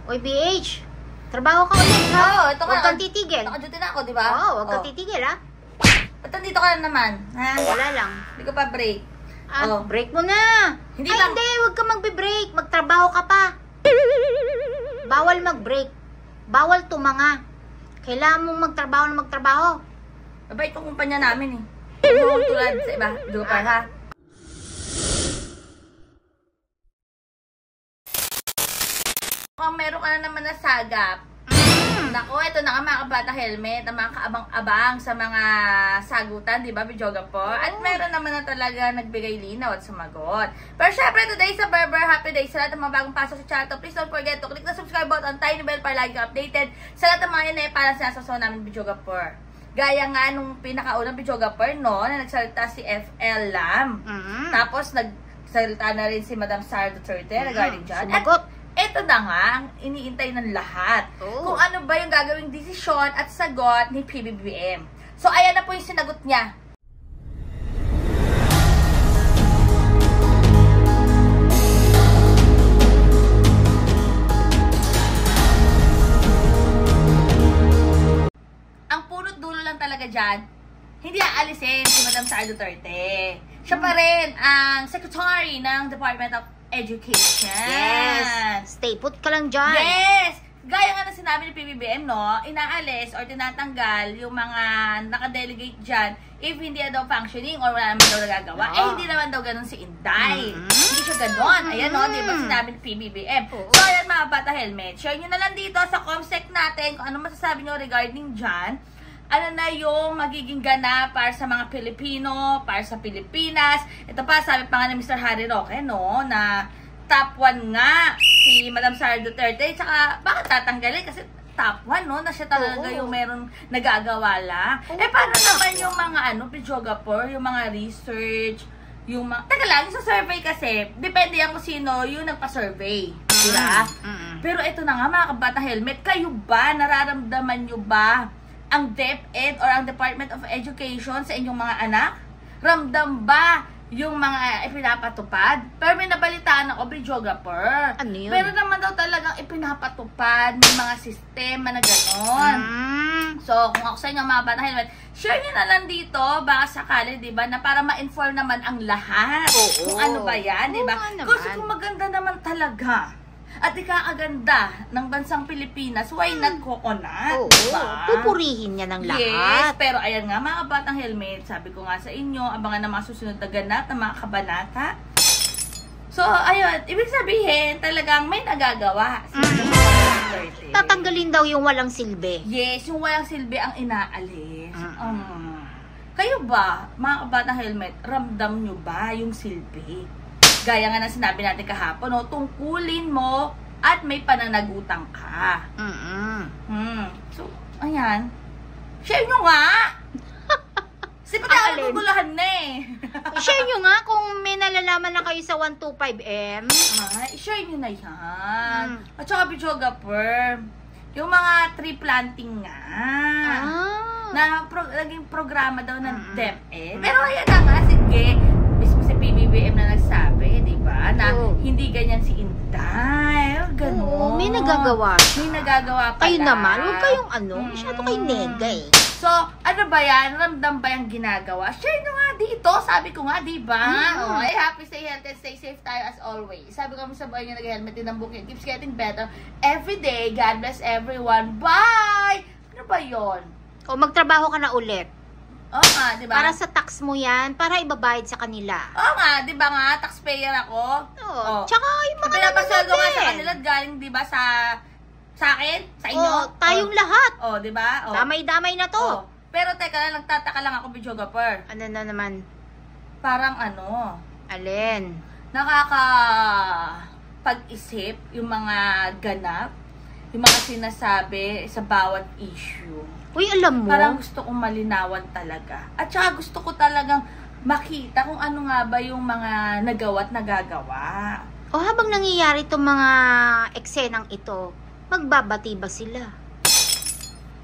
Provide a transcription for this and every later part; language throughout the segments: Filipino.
Oy, BH. Trabaho ka ulit, ha? Oo, ito Huwag kang titigil. Nakaduty na ako, di ba? Oo, huwag kang titigil, ha? Ba't nandito ka na naman? Ha? Wala lang. Hindi ko pa break. Break mo na. Hindi Ay, lang. hindi. Huwag ka magbe-break. Magtrabaho ka pa. Bawal mag-break. Bawal tumanga. Kailangan mong magtrabaho na magtrabaho. Mabait yung kumpanya namin eh. Huwag tulad sa iba. Di pa, ha? Kung meron ka na naman na sagap, naku, ito na nga mga kabata helmet, ang mga kaabang-abang sa mga sagutan, di ba, Bidyoga po? At meron naman na talaga nagbigay linaw at sumagot. Pero syempre, today sa Berber, happy day sa lahat ng mga bagong pasok sa channel to. Please don't forget to click the subscribe button, tiny bell para lagi kang updated sa lahat ng mga inay para sa nasasaw namin, Bidyoga po. Gaya nga nung pinakaunang Bidyoga po, no, na nagsalita si FL Lam. Tapos, nagsalita na rin si Madam Sara Duterte regarding dyan. Sumagot. Ito na nga ang iniintay ng lahat. Kung ano ba yung gagawing desisyon at sagot ni PBBM. So, ayan na po yung sinagot niya. Ang punot dulo lang talaga dyan, hindi aalisin si Madam Sara Duterte. Siya pa rin ang Secretary ng Department of Education. Yes. Stay put ka lang dyan. Yes! Gaya nga na sinabi ni PBBM, no, inaalis or tinatanggal yung mga nakadelegate dyan if hindi na daw functioning or wala naman daw nagagawa. Eh, hindi naman daw ganun si Inday. Hindi siya ganun. Ayan, no, di ba sinabi ni PBBM. So, ayan mga bata helmet. Share nyo na lang dito sa Comsec natin kung ano masasabi nyo regarding dyan. Ano na yung magiging ganap para sa mga Pilipino, para sa Pilipinas. Ito pa, sabi pa nga ni Mr. Harry Roque, no, na top 1 nga si Madam Sara Duterte. Tsaka, bakit tatanggalin? Kasi top 1, no, na siya talaga yung meron nagagawa lang. Eh, paano naman yung mga, Pidjogapur, yung mga research, yung mga... Teka lang, sa survey kasi, depende yan kung sino yung nagpa-survey. Diba? Pero ito na nga, mga kabata helmet, kayo ba, nararamdaman nyo ba ang DepEd or ang Department of Education sa inyong mga anak? Ramdam ba yung mga ipinapatupad? Pero may nabalitaan ako, Bidjogapur. Ano yun? Meron naman daw talagang ipinapatupad ng mga sistema na gano'n. So, kung ako sa inyo mga bata helmet, share nyo na lang dito, baka sakali, diba, na para ma-inform naman ang lahat. Kung ano ba yan, diba? Kasi kung maganda naman talaga at ikakaganda ng bansang Pilipinas, why not coconut? Diba? Pupurihin niya ng lahat. Yes, pero ayan nga mga batang helmet, sabi ko nga sa inyo, abangan ng mga susunod na ganap ng mga kabanata. So, ayun, ibig sabihin, talagang may nagagawa. Tatanggalin daw yung walang silbi. Yes, yung walang silbi ang inaalis. Kayo ba, mga kabatang helmet, ramdam nyo ba yung silbi? Gaya nga na sinabi natin kahapon, no, tungkulin mo at may pananagutang ka. So, ayan. Share nyo nga! Kasi pati ako nagugulahan na eh. Share nyo nga kung may nalalaman na kayo sa 125M. I-share nyo na yan. At saka Bidjogapur, yung mga tree planting nga. Na naging programa daw ng DepEd. Pero ayan na nga, sige. Mismo si PBBM na nagsabi, di ba? Na hindi ganyan si Inday. Ganun. May nagagawa siya. May nagagawa pala. Kayo naman, huwag kayong masyado kayo nega eh. So, ano ba yan? Ramdam ba yung ginagawa? Share nyo nga dito. Sabi ko nga, di ba? Okay, happy, stay healthy, stay safe tayo as always. Sabi ko sa buhay nyo nag-helmet din ang bukid. Keeps getting better every day. God bless everyone. Bye! Ano ba yun? O magtrabaho ka na ulit. Oo nga, di ba? Para sa tax mo yan, para ibabayad sa kanila. Oo nga, di ba nga? Taxpayer ako. Oo. Tsaka yung mga pinapasweldo nga sa kanila galing, di ba, sa akin? Sa inyo? Tayong lahat. Di ba? Damay-damay na to. Pero teka lang, nagtataka lang ako, Bidjogapur. Ano na naman? Parang Alin? pag-isip yung mga ganap, yung mga sinasabi sa bawat issue. Uy, alam mo? Parang gusto kong malinawan talaga. At saka gusto ko talagang makita kung ano nga ba yung mga nagawa't nagagawa. O habang nangyayari itong mga eksenang ito, magbabati ba sila?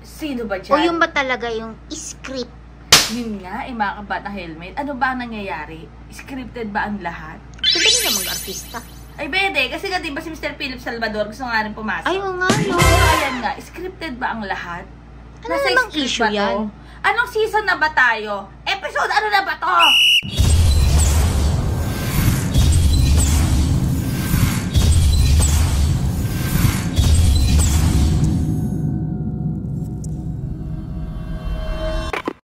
Sino ba dyan? O yung ba talaga yung script? Yun nga, mga kabatang helmet. Ano ba ang nangyayari? Scripted ba ang lahat? Ito ba nila mag-artista? Ay, bede, kasi nga diba si Mr. Philip Salvador gusto nga rin pumasok. Ay, oo nga, no. Pero ayan nga, scripted ba ang lahat? Ano namang issue yan? Anong season na ba tayo? Episode ano na ba to?